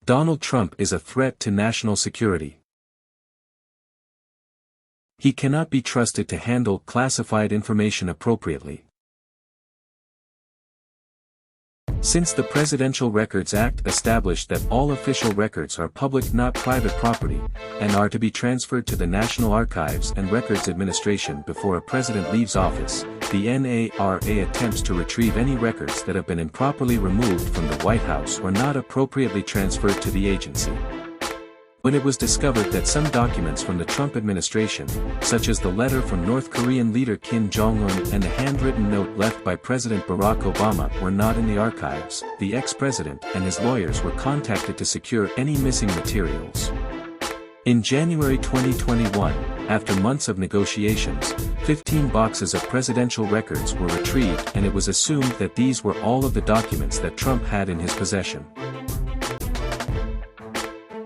Donald Trump is a threat to national security. He cannot be trusted to handle classified information appropriately. Since the Presidential Records Act established that all official records are public, not private property, and are to be transferred to the National Archives and Records Administration before a president leaves office, the NARA attempts to retrieve any records that have been improperly removed from the White House or not appropriately transferred to the agency. When it was discovered that some documents from the Trump administration, such as the letter from North Korean leader Kim Jong-un and a handwritten note left by President Barack Obama, were not in the archives, the ex-president and his lawyers were contacted to secure any missing materials. In January 2021, after months of negotiations, 15 boxes of presidential records were retrieved, and it was assumed that these were all of the documents that Trump had in his possession.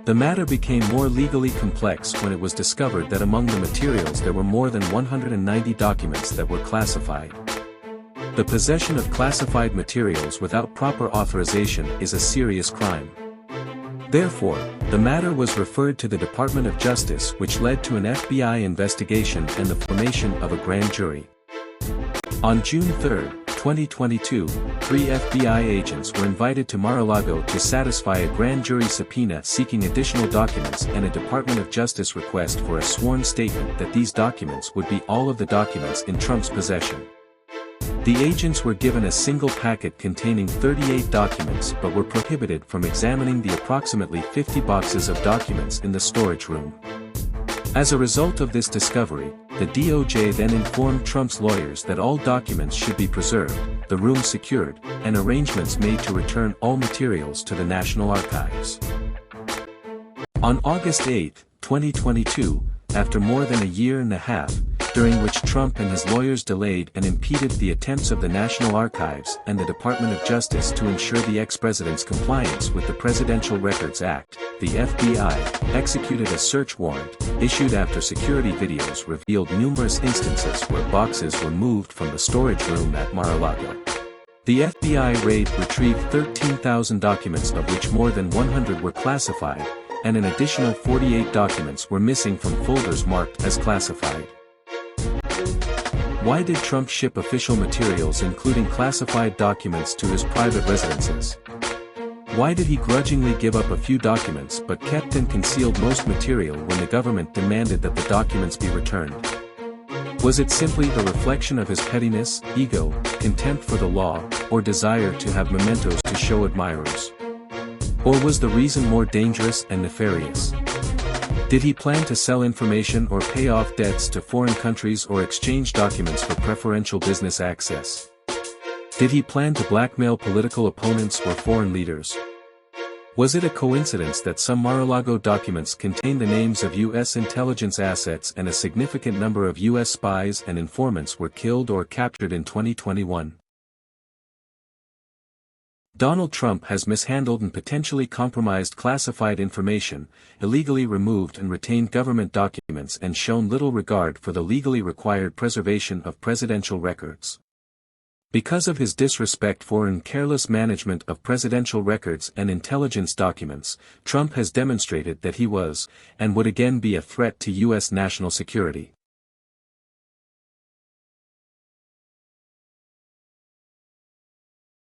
The matter became more legally complex when it was discovered that among the materials there were more than 190 documents that were classified. The possession of classified materials without proper authorization is a serious crime. Therefore, the matter was referred to the Department of Justice, which led to an FBI investigation and the formation of a grand jury. On June 3, 2022, 3 FBI agents were invited to Mar A Lago to satisfy a grand jury subpoena seeking additional documents and a Department of Justice request for a sworn statement that these documents would be all of the documents in Trump's possession. The agents were given a single packet containing 38 documents but were prohibited from examining the approximately 50 boxes of documents in the storage room. As a result of this discovery, the DOJ then informed Trump's lawyers that all documents should be preserved, the room secured, and arrangements made to return all materials to the National Archives. On August 8, 2022, after more than a year and a half, during which Trump and his lawyers delayed and impeded the attempts of the National Archives and the Department of Justice to ensure the ex-president's compliance with the Presidential Records Act, the FBI executed a search warrant, issued after security videos revealed numerous instances where boxes were moved from the storage room at Mar A Lago. The FBI raid retrieved 13,000 documents, of which more than 100 were classified, and an additional 48 documents were missing from folders marked as classified. Why did Trump ship official materials including classified documents to his private residences? Why did he grudgingly give up a few documents but kept and concealed most material when the government demanded that the documents be returned? Was it simply the reflection of his pettiness, ego, contempt for the law, or desire to have mementos to show admirers? Or was the reason more dangerous and nefarious? Did he plan to sell information or pay off debts to foreign countries or exchange documents for preferential business access? Did he plan to blackmail political opponents or foreign leaders? Was it a coincidence that some Mar A Lago documents contained the names of U.S. intelligence assets and a significant number of U.S. spies and informants were killed or captured in 2021? Donald Trump has mishandled and potentially compromised classified information, illegally removed and retained government documents, and shown little regard for the legally required preservation of presidential records. Because of his disrespect for and careless management of presidential records and intelligence documents, Trump has demonstrated that he was, and would again be, a threat to U.S. national security.